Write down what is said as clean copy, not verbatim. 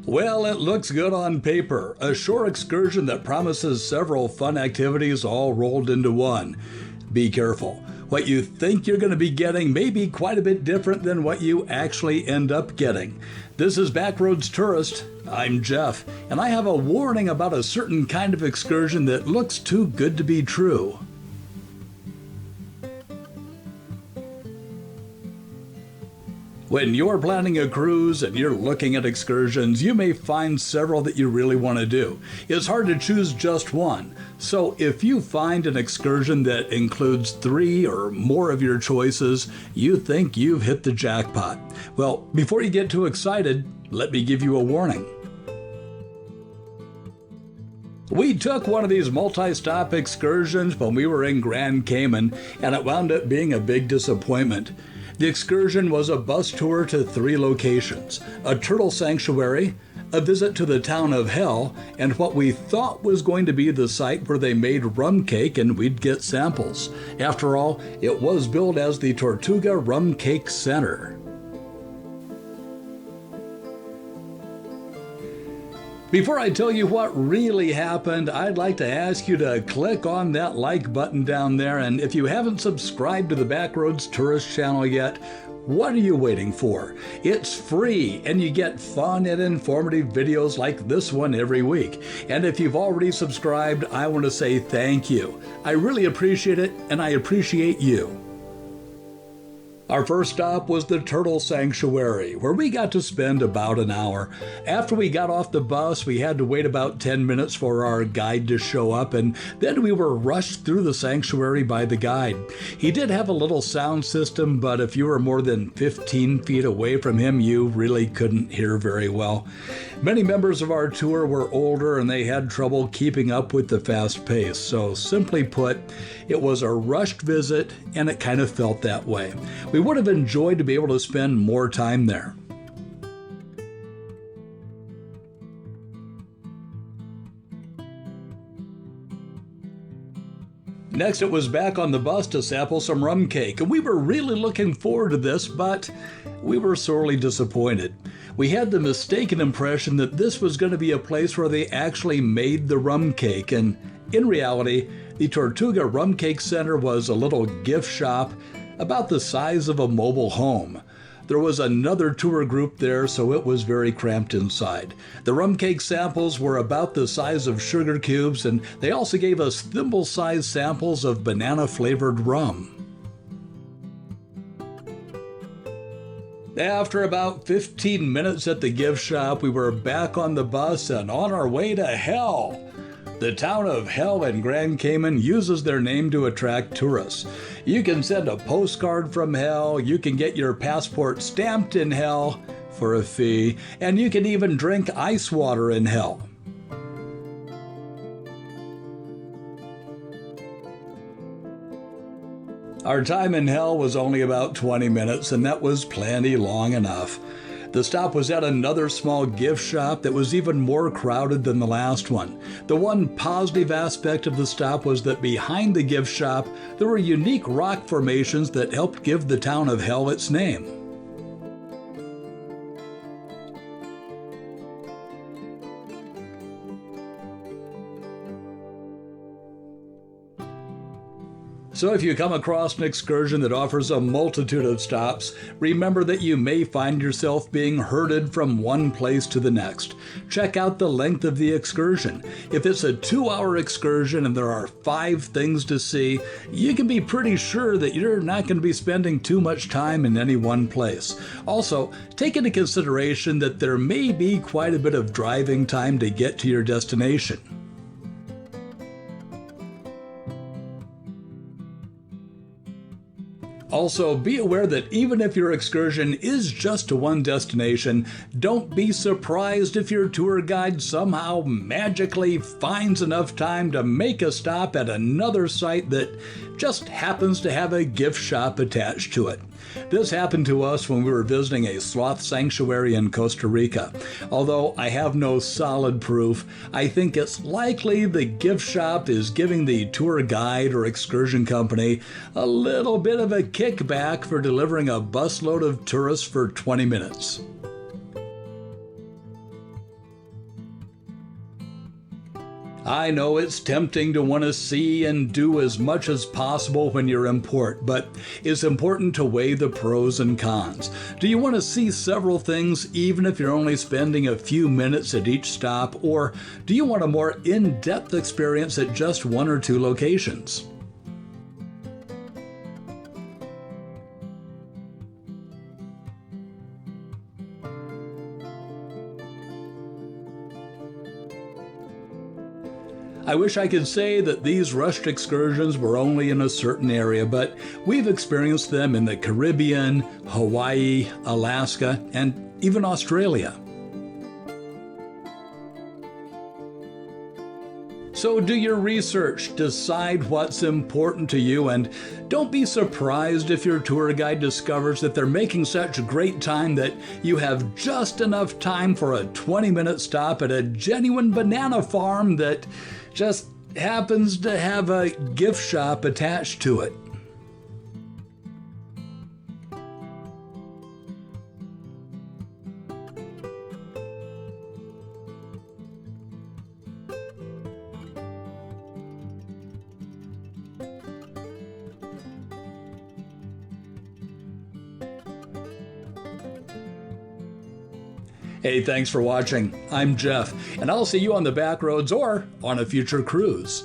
Well, it looks good on paper. A shore excursion that promises several fun activities all rolled into one. Be careful. What you think you're going to be getting may be quite a bit different than what you actually end up getting. This is Backroads Tourist. I'm Jeff, and I have a warning about a certain kind of excursion that looks too good to be true. When you're planning a cruise and you're looking at excursions, you may find several that you really want to do. It's hard to choose just one. So if you find an excursion that includes 3 or more of your choices, you think you've hit the jackpot. Well, before you get too excited, let me give you a warning. We took one of these multi-stop excursions when we were in Grand Cayman, and it wound up being a big disappointment. The excursion was a bus tour to 3 locations: a turtle sanctuary, a visit to the town of Hell, and what we thought was going to be the site where they made rum cake and we'd get samples. After all, it was billed as the Tortuga Rum Cake Center. Before I tell you what really happened, I'd like to ask you to click on that like button down there, and if you haven't subscribed to the Backroads Tourist channel yet, what are you waiting for? It's free, and you get fun and informative videos like this one every week. And if you've already subscribed, I want to say thank you. I really appreciate it, and I appreciate you. Our first stop was the Turtle Sanctuary, where we got to spend about an hour. After we got off the bus, we had to wait about 10 minutes for our guide to show up, and then we were rushed through the sanctuary by the guide. He did have a little sound system, but if you were more than 15 feet away from him, you really couldn't hear very well. Many members of our tour were older, and they had trouble keeping up with the fast pace. So simply put, it was a rushed visit, and it kind of felt that way. We would have enjoyed to be able to spend more time there. Next, it was back on the bus to sample some rum cake, and we were really looking forward to this, but we were sorely disappointed. We had the mistaken impression that this was going to be a place where they actually made the rum cake, and in reality, the Tortuga Rum Cake Center was a little gift shop about the size of a mobile home. There was another tour group there, so it was very cramped inside. The rum cake samples were about the size of sugar cubes, and they also gave us thimble-sized samples of banana-flavored rum. After about 15 minutes at the gift shop, we were back on the bus and on our way to Hell. The town of Hell in Grand Cayman uses their name to attract tourists. You can send a postcard from Hell, you can get your passport stamped in Hell for a fee, and you can even drink ice water in Hell. Our time in Hell was only about 20 minutes, and that was plenty long enough. The stop was at another small gift shop that was even more crowded than the last one. The one positive aspect of the stop was that behind the gift shop, there were unique rock formations that helped give the town of Hell its name. So if you come across an excursion that offers a multitude of stops, remember that you may find yourself being herded from one place to the next. Check out the length of the excursion. If it's a 2-hour excursion and there are 5 things to see, you can be pretty sure that you're not going to be spending too much time in any one place. Also, take into consideration that there may be quite a bit of driving time to get to your destination. Also, be aware that even if your excursion is just to one destination, don't be surprised if your tour guide somehow magically finds enough time to make a stop at another site that just happens to have a gift shop attached to it. This happened to us when we were visiting a sloth sanctuary in Costa Rica. Although I have no solid proof, I think it's likely the gift shop is giving the tour guide or excursion company a little bit of a kickback for delivering a busload of tourists for 20 minutes. I know it's tempting to want to see and do as much as possible when you're in port, but it's important to weigh the pros and cons. Do you want to see several things even if you're only spending a few minutes at each stop, or do you want a more in-depth experience at just one or two locations? I wish I could say that these rushed excursions were only in a certain area, but we've experienced them in the Caribbean, Hawaii, Alaska, and even Australia. So do your research, decide what's important to you, and don't be surprised if your tour guide discovers that they're making such great time that you have just enough time for a 20-minute stop at a genuine banana farm that just happens to have a gift shop attached to it. Hey, thanks for watching. I'm Jeff, and I'll see you on the back roads or on a future cruise.